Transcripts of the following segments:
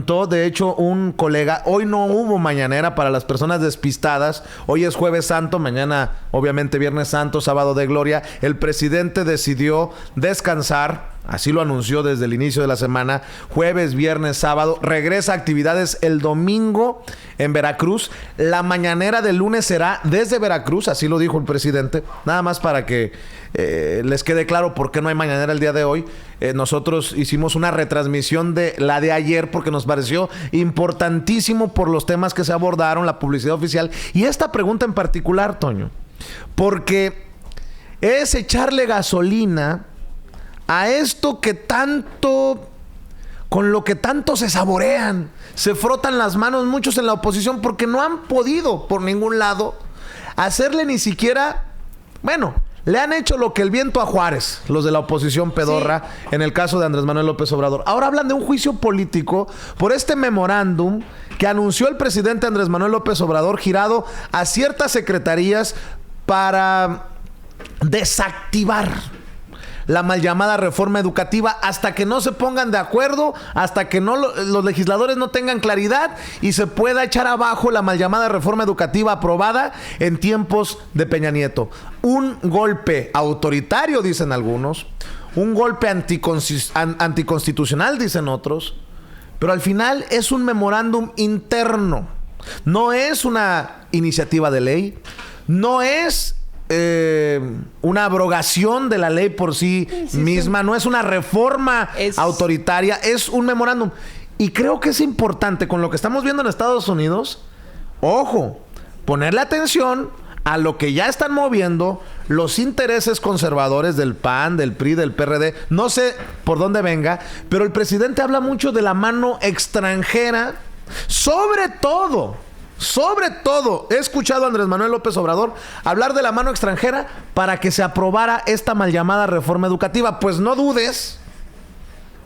De hecho, un colega, hoy no hubo mañanera para las personas despistadas. Hoy es Jueves Santo, mañana obviamente Viernes Santo, Sábado de Gloria. El presidente decidió descansar, así lo anunció desde el inicio de la semana. Jueves, viernes, sábado, regresa a actividades el domingo en Veracruz. La mañanera del lunes será desde Veracruz, así lo dijo el presidente. Nada más para que les quede claro por qué no hay mañanera el día de hoy. Nosotros hicimos una retransmisión de la de ayer porque nos pareció importantísimo por los temas que se abordaron, la publicidad oficial y esta pregunta en particular, Toño, porque es echarle gasolina a esto que tanto, con lo que tanto se saborean, se frotan las manos muchos en la oposición porque no han podido por ningún lado hacerle ni siquiera, bueno, le han hecho lo que el viento a Juárez, los de la oposición pedorra, sí, en el caso de Andrés Manuel López Obrador. Ahora hablan de un juicio político por este memorándum que anunció el presidente Andrés Manuel López Obrador girado a ciertas secretarías para desactivar la mal llamada reforma educativa hasta que no se pongan de acuerdo, hasta que no los legisladores no tengan claridad y se pueda echar abajo la mal llamada reforma educativa aprobada en tiempos de Peña Nieto. Un golpe autoritario, dicen algunos, un golpe anticonstitucional, dicen otros, pero al final es un memorándum interno. No es una iniciativa de ley, no es una abrogación de la ley por sí misma, no es una reforma autoritaria, es un memorándum. Y creo que es importante con lo que estamos viendo en Estados Unidos, ojo, ponerle atención a lo que ya están moviendo los intereses conservadores del PAN, del PRI, del PRD, no sé por dónde venga, pero el presidente habla mucho de la mano extranjera, sobre todo, he escuchado a Andrés Manuel López Obrador hablar de la mano extranjera para que se aprobara esta mal llamada reforma educativa. Pues no dudes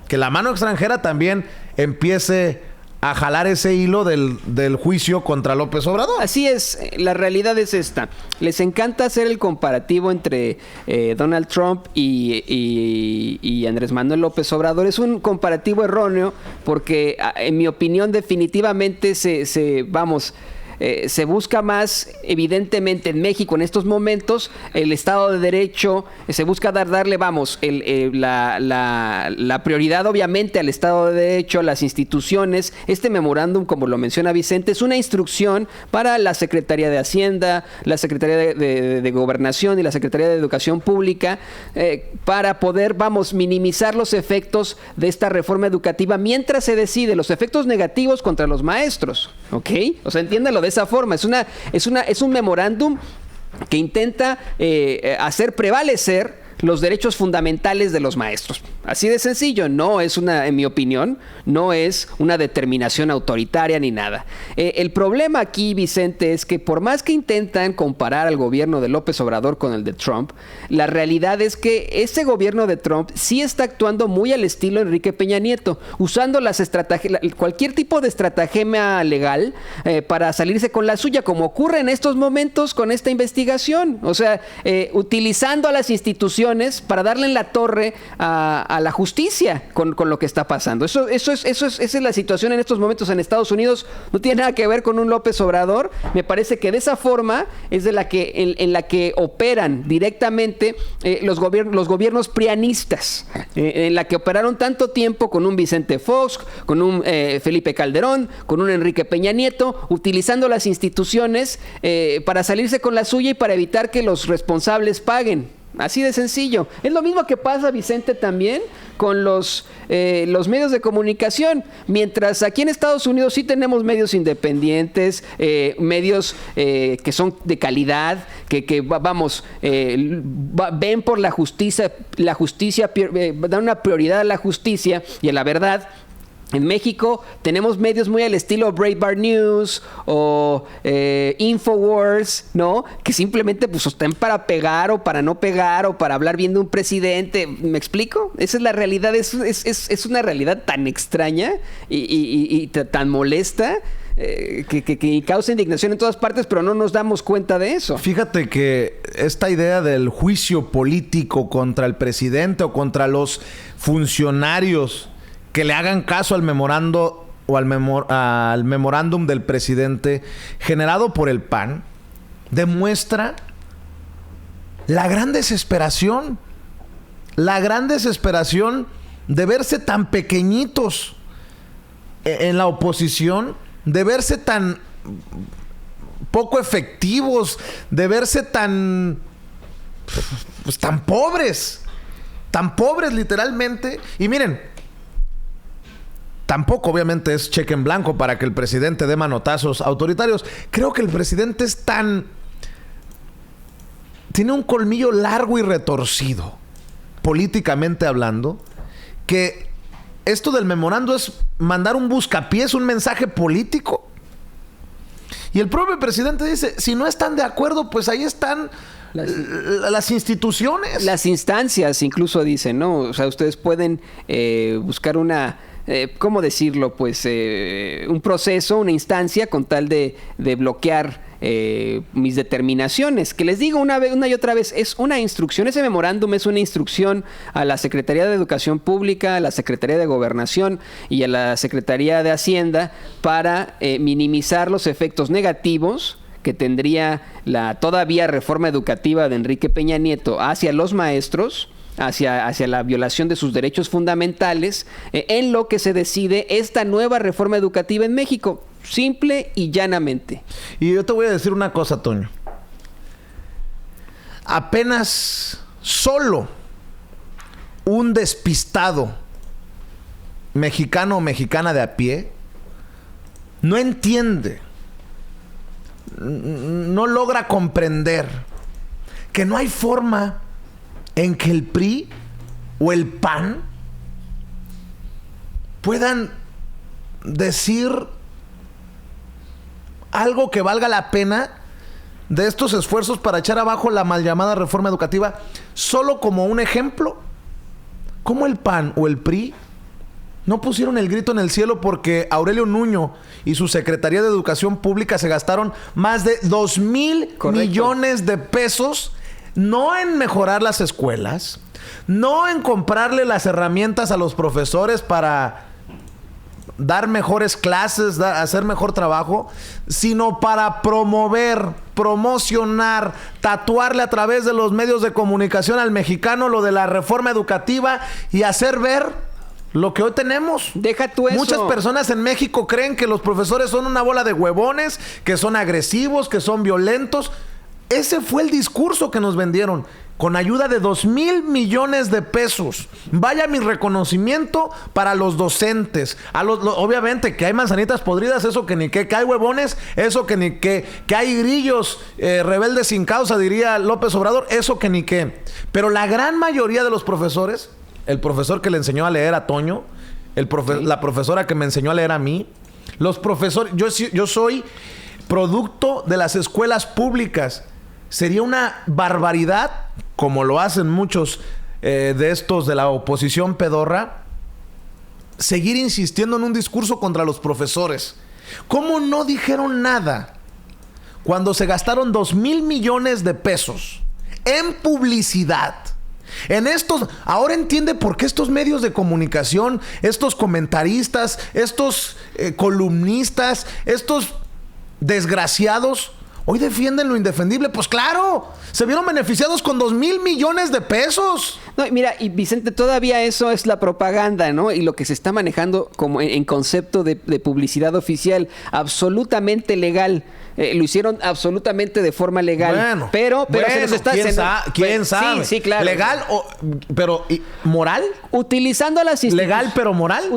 que la mano extranjera también empiece a jalar ese hilo del juicio contra López Obrador. Así es, la realidad es esta. Les encanta hacer el comparativo entre Donald Trump y Andrés Manuel López Obrador. Es un comparativo erróneo porque, en mi opinión, definitivamente se busca más, evidentemente, en México en estos momentos, el Estado de Derecho, se busca darle, la prioridad, obviamente, al Estado de Derecho, a las instituciones. Este memorándum, como lo menciona Vicente, es una instrucción para la Secretaría de Hacienda, la Secretaría de Gobernación y la Secretaría de Educación Pública, para poder, minimizar los efectos de esta reforma educativa mientras se decide los efectos negativos contra los maestros, ¿ok? O sea, entiéndalo de esa forma. Es un memorándum que intenta hacer prevalecer los derechos fundamentales de los maestros. Así de sencillo. No es en mi opinión, no es una determinación autoritaria ni nada. El problema aquí, Vicente, es que por más que intentan comparar al gobierno de López Obrador con el de Trump, la realidad es que ese gobierno de Trump sí está actuando muy al estilo Enrique Peña Nieto, usando cualquier tipo de estratagema legal para salirse con la suya, como ocurre en estos momentos con esta investigación. O sea, utilizando a las instituciones para darle en la torre a la justicia con lo que está pasando. Esa es la situación en estos momentos en Estados Unidos. No tiene nada que ver con un López Obrador. Me parece que de esa forma es en la que operan directamente los gobiernos prianistas, en la que operaron tanto tiempo con un Vicente Fox, con un Felipe Calderón, con un Enrique Peña Nieto, utilizando las instituciones para salirse con la suya y para evitar que los responsables paguen. Así de sencillo. Es lo mismo que pasa, Vicente, también con los medios de comunicación. Mientras aquí en Estados Unidos sí tenemos medios independientes, medios que son de calidad, que ven por la justicia, dan una prioridad a la justicia y a la verdad. En México tenemos medios muy al estilo Breitbart News o Infowars, ¿no? Que simplemente están para pegar o para no pegar o para hablar bien de un presidente. ¿Me explico? Esa es la realidad. Es una realidad tan extraña y tan molesta que causa indignación en todas partes, pero no nos damos cuenta de eso. Fíjate que esta idea del juicio político contra el presidente o contra los funcionarios que le hagan caso al memorando o al memorándum del presidente generado por el PAN demuestra la gran desesperación de verse tan pequeñitos en la oposición, de verse tan poco efectivos, de verse tan pobres literalmente. Y miren, tampoco obviamente es cheque en blanco para que el presidente dé manotazos autoritarios. Creo que el presidente tiene un colmillo largo y retorcido, políticamente hablando, que esto del memorando es mandar un buscapiés, un mensaje político. Y el propio presidente dice, si no están de acuerdo, pues ahí están las instituciones. Las instancias incluso dicen, ¿no? O sea, ustedes pueden buscar una... ¿cómo decirlo? Pues un proceso, una instancia con tal de bloquear mis determinaciones. Que les digo una y otra vez, es una instrucción. Ese memorándum es una instrucción a la Secretaría de Educación Pública, a la Secretaría de Gobernación y a la Secretaría de Hacienda para minimizar los efectos negativos que tendría la todavía reforma educativa de Enrique Peña Nieto hacia los maestros, hacia la violación de sus derechos fundamentales, en lo que se decide esta nueva reforma educativa en México, simple y llanamente. Y yo te voy a decir una cosa, Toño. Apenas solo un despistado mexicano o mexicana de a pie no entiende, no logra comprender que no hay forma en que el PRI o el PAN puedan decir algo que valga la pena de estos esfuerzos para echar abajo la mal llamada reforma educativa. Solo como un ejemplo, ¿cómo el PAN o el PRI no pusieron el grito en el cielo porque Aurelio Nuño y su Secretaría de Educación Pública se gastaron más de 2,000 millones de pesos? No en mejorar las escuelas, no en comprarle las herramientas a los profesores para dar mejores clases, hacer mejor trabajo, sino para promocionar, tatuarle a través de los medios de comunicación al mexicano lo de la reforma educativa y hacer ver lo que hoy tenemos. Deja tú eso. Muchas personas en México creen que los profesores son una bola de huevones, que son agresivos, que son violentos. Ese fue el discurso que nos vendieron, con ayuda de 2,000 millones de pesos. Vaya mi reconocimiento para los docentes. Obviamente que hay manzanitas podridas, eso que ni qué, que hay huevones, eso que ni qué, que hay grillos rebeldes sin causa, diría López Obrador, eso que ni qué. Pero la gran mayoría de los profesores, el profesor que le enseñó a leer a Toño, la profesora que me enseñó a leer a mí, los profesores, yo soy producto de las escuelas públicas. Sería una barbaridad, como lo hacen muchos de estos de la oposición pedorra, seguir insistiendo en un discurso contra los profesores. ¿Cómo no dijeron nada cuando se gastaron 2,000 millones de pesos en publicidad? Ahora entiende por qué estos medios de comunicación, estos comentaristas, estos columnistas, estos desgraciados hoy defienden lo indefendible. Pues claro, se vieron beneficiados con 2,000 millones de pesos. No, mira, y Vicente, todavía eso es la propaganda, ¿no? Y lo que se está manejando como en concepto de publicidad oficial, absolutamente legal. Lo hicieron absolutamente de forma legal. Pero se nos está... ¿Quién sabe? Sí, claro. ¿Legal pero moral? Utilizando las instituciones... ¿Legal pero moral?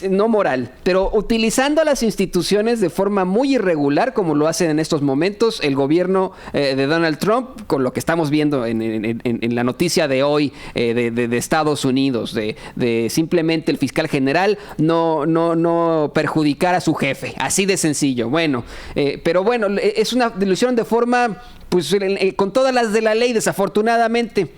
No moral, pero utilizando las instituciones de forma muy irregular, como lo hacen en estos momentos el gobierno de Donald Trump, con lo que estamos viendo en la noticia de hoy de Estados Unidos, de simplemente el fiscal general no perjudicar a su jefe. Así de sencillo. Bueno, pero bueno, lo hicieron de forma, pues, con todas las de la ley, desafortunadamente.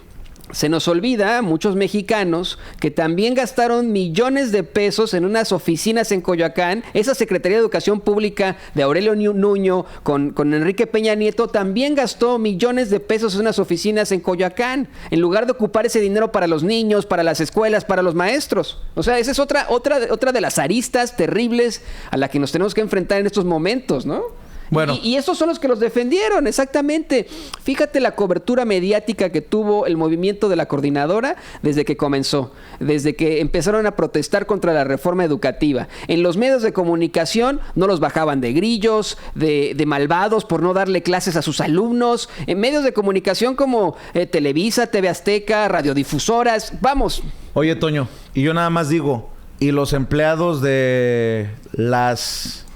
se nos olvida, muchos mexicanos, que también gastaron millones de pesos en unas oficinas en Coyoacán. Esa Secretaría de Educación Pública de Aurelio Nuño con Enrique Peña Nieto también gastó millones de pesos en unas oficinas en Coyoacán, en lugar de ocupar ese dinero para los niños, para las escuelas, para los maestros. O sea, esa es otra de las aristas terribles a la que nos tenemos que enfrentar en estos momentos, ¿no? Bueno. Y esos son los que los defendieron, exactamente. Fíjate la cobertura mediática que tuvo el movimiento de la coordinadora desde que comenzó, desde que empezaron a protestar contra la reforma educativa. En los medios de comunicación no los bajaban de grillos, de malvados por no darle clases a sus alumnos. En medios de comunicación como Televisa, TV Azteca, radiodifusoras, vamos. Oye, Toño, y yo nada más digo, ¿y los empleados de las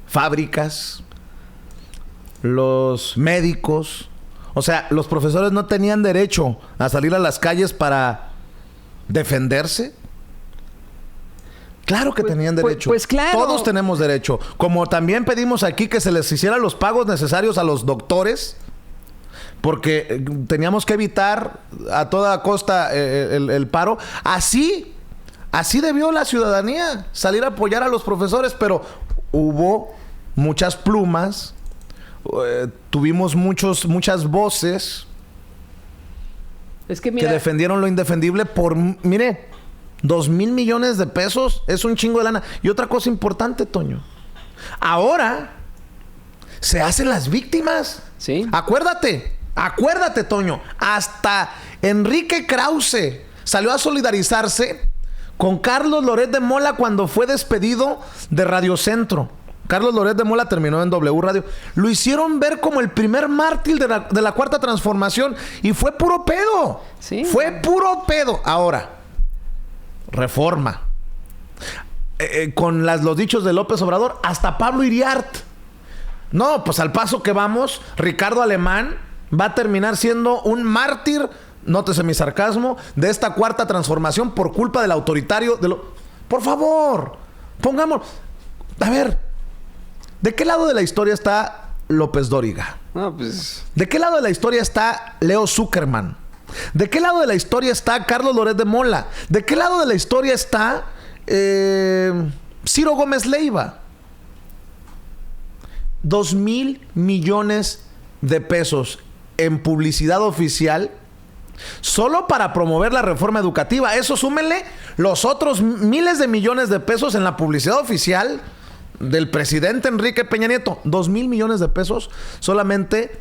fábricas, los médicos? O sea, los profesores no tenían derecho a salir a las calles para defenderse. Claro que tenían derecho. Pues claro. Todos tenemos derecho. Como también pedimos aquí que se les hiciera los pagos necesarios a los doctores, porque teníamos que evitar a toda costa el paro. Así debió la ciudadanía salir a apoyar a los profesores, pero hubo muchas plumas, tuvimos muchas voces que defendieron lo indefendible por, mire, 2,000 millones de pesos, es un chingo de lana. Y otra cosa importante, Toño, ahora se hacen las víctimas. Sí. Acuérdate, Toño, hasta Enrique Krause salió a solidarizarse con Carlos Loret de Mola cuando fue despedido de Radio Centro. Carlos Loret de Mola terminó en W Radio. Lo hicieron ver como el primer mártir de la Cuarta Transformación. Y fue puro pedo. Sí. Fue puro pedo. Ahora, reforma. Con los dichos de López Obrador, hasta Pablo Iriart. No, pues al paso que vamos, Ricardo Alemán va a terminar siendo un mártir, nótese mi sarcasmo, de esta Cuarta Transformación por culpa del autoritario. Por favor, pongamos... A ver, ¿de qué lado de la historia está López Dóriga? No, pues... ¿De qué lado de la historia está Leo Zuckerman? ¿De qué lado de la historia está Carlos Loret de Mola? ¿De qué lado de la historia está Ciro Gómez Leiva? 2,000 millones de pesos en publicidad oficial solo para promover la reforma educativa. Eso súmenle los otros miles de millones de pesos en la publicidad oficial del presidente Enrique Peña Nieto. 2,000 millones de pesos solamente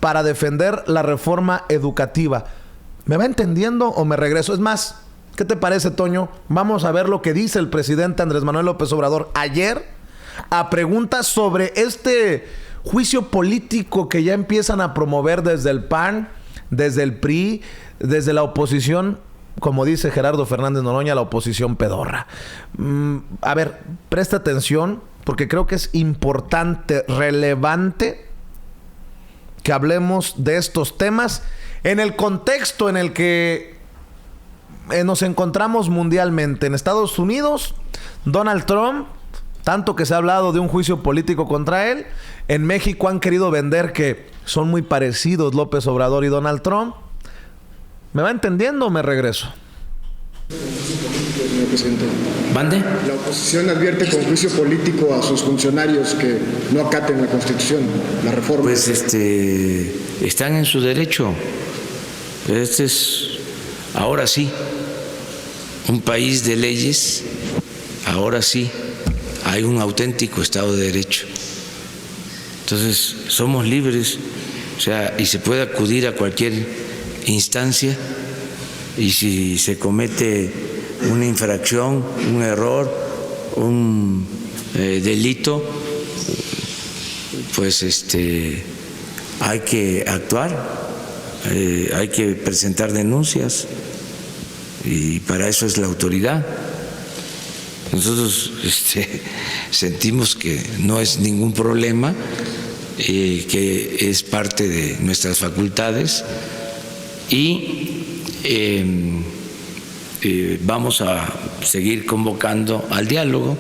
para defender la reforma educativa. ¿Me va entendiendo o me regreso? Es más, ¿qué te parece, Toño? Vamos a ver lo que dice el presidente Andrés Manuel López Obrador ayer a preguntas sobre este juicio político que ya empiezan a promover desde el PAN, desde el PRI, desde la oposición, como dice Gerardo Fernández Noroña, la oposición pedorra. A ver, presta atención, porque creo que es importante, relevante, que hablemos de estos temas en el contexto en el que nos encontramos mundialmente. En Estados Unidos, Donald Trump, tanto que se ha hablado de un juicio político contra él. En México han querido vender que son muy parecidos López Obrador y Donald Trump. ¿Me va entendiendo o me regreso? Señor presidente. ¿Mande? La oposición advierte con juicio político a sus funcionarios que no acaten la Constitución, la reforma. Pues están en su derecho. Este es, ahora sí, un país de leyes. Ahora sí hay un auténtico Estado de Derecho. Entonces somos libres, o sea, y se puede acudir a cualquier instancia, y si se comete una infracción, un error, un delito, pues hay que actuar, hay que presentar denuncias, y para eso es la autoridad. Nosotros sentimos que no es ningún problema, que es parte de nuestras facultades, y vamos a seguir convocando al diálogo.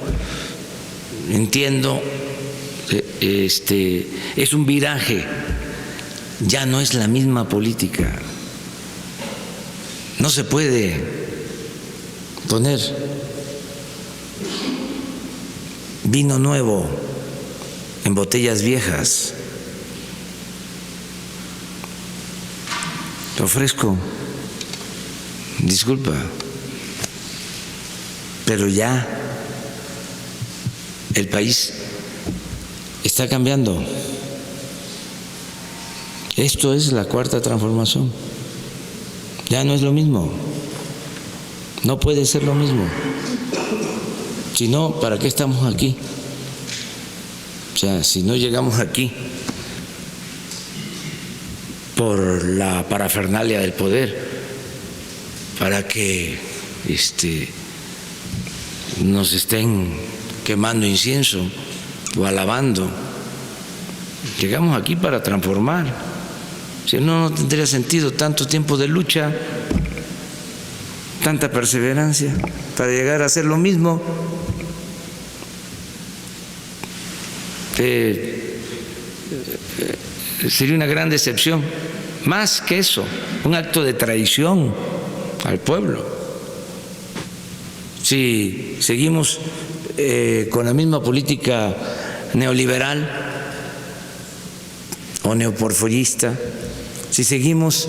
Entiendo, es un viraje, ya no es la misma política. No se puede poner vino nuevo en botellas viejas. Te ofrezco, disculpa, pero ya el país está cambiando. Esto es la cuarta transformación. Ya no es lo mismo. No puede ser lo mismo. Si no, ¿para qué estamos aquí? O sea, si no llegamos aquí por la parafernalia del poder, para que nos estén quemando incienso o alabando. Llegamos aquí para transformar. Si no, no tendría sentido tanto tiempo de lucha, tanta perseverancia para llegar a hacer lo mismo. Sería una gran decepción. Más que eso, un acto de traición al pueblo. Si seguimos con la misma política neoliberal o neoporfirista, si seguimos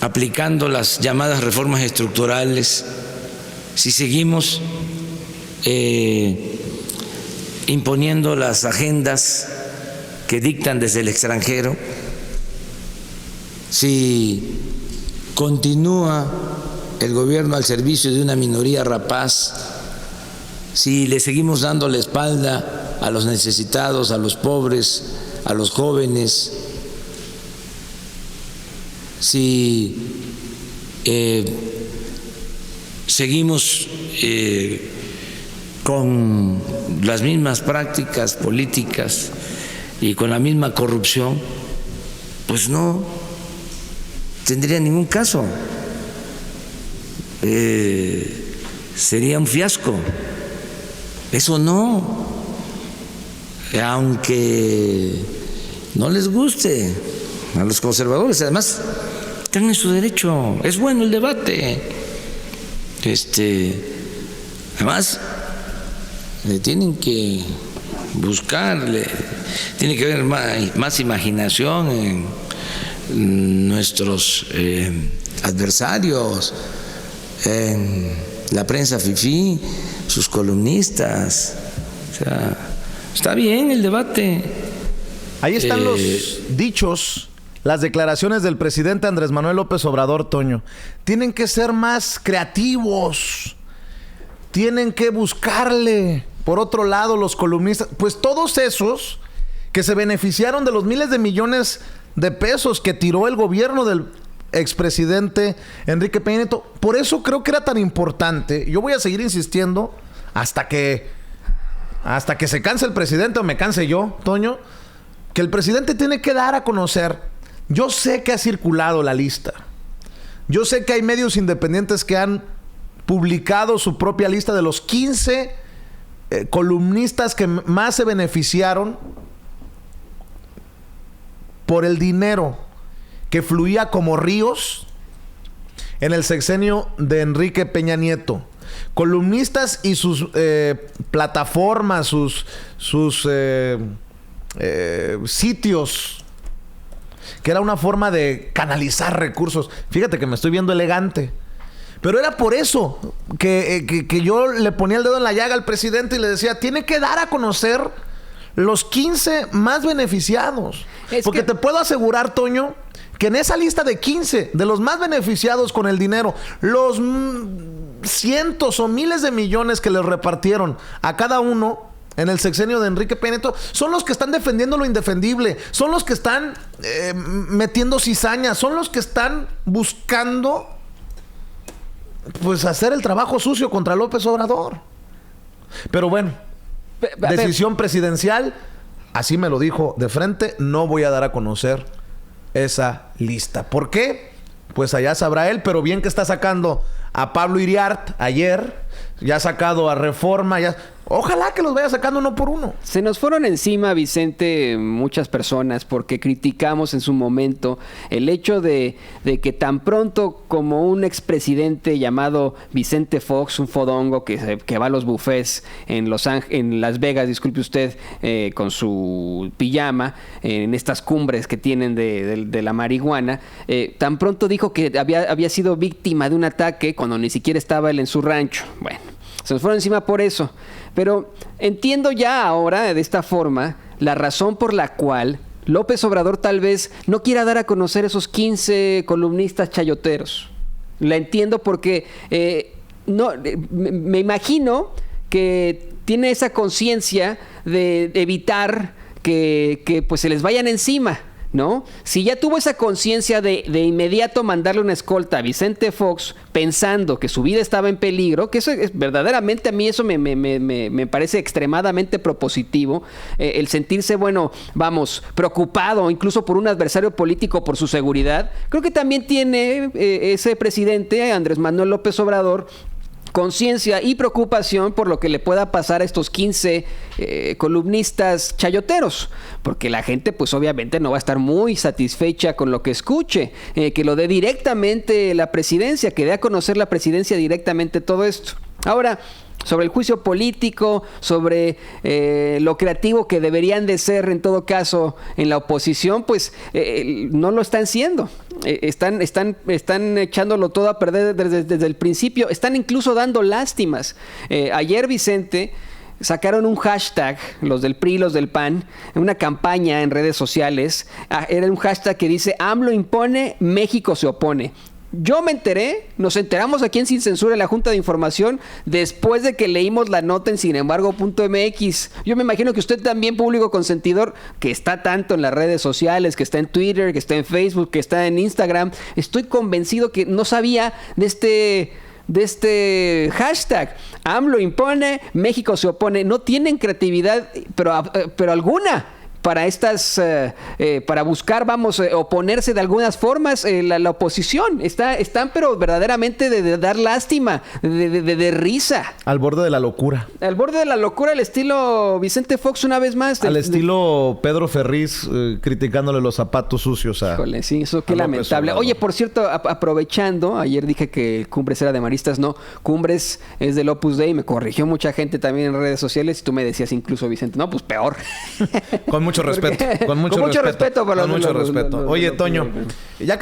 aplicando las llamadas reformas estructurales, si seguimos imponiendo las agendas que dictan desde el extranjero, si continúa el gobierno al servicio de una minoría rapaz, si le seguimos dando la espalda a los necesitados, a los pobres, a los jóvenes, si seguimos con las mismas prácticas políticas y con la misma corrupción, pues no tendría ningún caso. Sería un fiasco. Eso no, aunque no les guste a los conservadores, además están en su derecho, es bueno el debate. Además tienen que buscarle, tiene que haber más imaginación en nuestros adversarios, en la prensa fifí, sus columnistas. O sea, está bien el debate. Ahí están los dichos, las declaraciones del presidente Andrés Manuel López Obrador, Toño. Tienen que ser más creativos, tienen que buscarle. Por otro lado, los columnistas, pues todos esos que se beneficiaron de los miles de millones de pesos que tiró el gobierno del expresidente Enrique Peña Nieto. Por eso creo que era tan importante. Yo voy a seguir insistiendo hasta que se canse el presidente o me canse yo, Toño, que el presidente tiene que dar a conocer. Yo sé que ha circulado la lista. Yo sé que hay medios independientes que han publicado su propia lista de los 15 columnistas que más se beneficiaron por el dinero que fluía como ríos en el sexenio de Enrique Peña Nieto. Columnistas y sus plataformas, sus sitios, que era una forma de canalizar recursos. Fíjate que me estoy viendo elegante. Pero era por eso que yo le ponía el dedo en la llaga al presidente y le decía, tiene que dar a conocer los 15 más beneficiados. Porque te puedo asegurar, Toño, que en esa lista de 15, de los más beneficiados con el dinero, los cientos o miles de millones que les repartieron a cada uno en el sexenio de Enrique Peña Nieto, son los que están defendiendo lo indefendible, son los que están metiendo cizañas, son los que están buscando pues hacer el trabajo sucio contra López Obrador. Pero bueno, decisión presidencial, así me lo dijo de frente, no voy a dar a conocer esa lista. ¿Por qué? Pues allá sabrá él, pero bien que está sacando a Pablo Iriart ayer, ya ha sacado a Reforma, ya... Ojalá que los vaya sacando uno por uno. Se nos fueron encima, Vicente, muchas personas porque criticamos en su momento el hecho de que tan pronto como un expresidente llamado Vicente Fox, un fodongo que va a los buffets en Las Vegas, disculpe usted, con su pijama, en estas cumbres que tienen de la marihuana, tan pronto dijo que había sido víctima de un ataque cuando ni siquiera estaba él en su rancho. Bueno, se nos fueron encima por eso. Pero entiendo ya ahora, de esta forma, la razón por la cual López Obrador tal vez no quiera dar a conocer esos 15 columnistas chayoteros. La entiendo porque me imagino que tiene esa conciencia de evitar que pues se les vayan encima, ¿no? Si ya tuvo esa conciencia de inmediato mandarle una escolta a Vicente Fox pensando que su vida estaba en peligro, que eso es verdaderamente, a mí eso me parece extremadamente propositivo, el sentirse, bueno, vamos, preocupado incluso por un adversario político por su seguridad. Creo que también tiene ese presidente, Andrés Manuel López Obrador, conciencia y preocupación por lo que le pueda pasar a estos 15 columnistas chayoteros, porque la gente pues obviamente no va a estar muy satisfecha con lo que escuche, que lo dé directamente la presidencia, que dé a conocer la presidencia directamente todo esto. Ahora, sobre el juicio político, sobre lo creativo que deberían de ser en todo caso en la oposición, pues no lo están siendo. Están echándolo todo a perder desde el principio. Están incluso dando lástimas. Ayer, Vicente, sacaron un hashtag, los del PRI, los del PAN, una campaña en redes sociales. Era un hashtag que dice: AMLO impone, México se opone. Yo me enteré, nos enteramos aquí en Sin Censura en la Junta de Información después de que leímos la nota en sinembargo.mx. Yo me imagino que usted también, público consentidor, que está tanto en las redes sociales, que está en Twitter, que está en Facebook, que está en Instagram, estoy convencido que no sabía de este hashtag. AMLO impone, México se opone. No tienen creatividad, pero alguna, para para buscar, oponerse de algunas formas. La oposición están pero verdaderamente de dar lástima, de risa. Al borde de la locura. Al borde de la locura, al estilo Vicente Fox, una vez más. Al estilo Pedro Ferriz, criticándole los zapatos sucios a... Híjole, sí, eso qué lamentable. Oye, por cierto, aprovechando, ayer dije que Cumbres era de maristas. No, Cumbres es del Opus Dei. Me corrigió mucha gente también en redes sociales y tú me decías incluso, Vicente, no, pues peor. Con mucho respeto. Con mucho respeto. Con mucho respeto. Oye, Toño, ya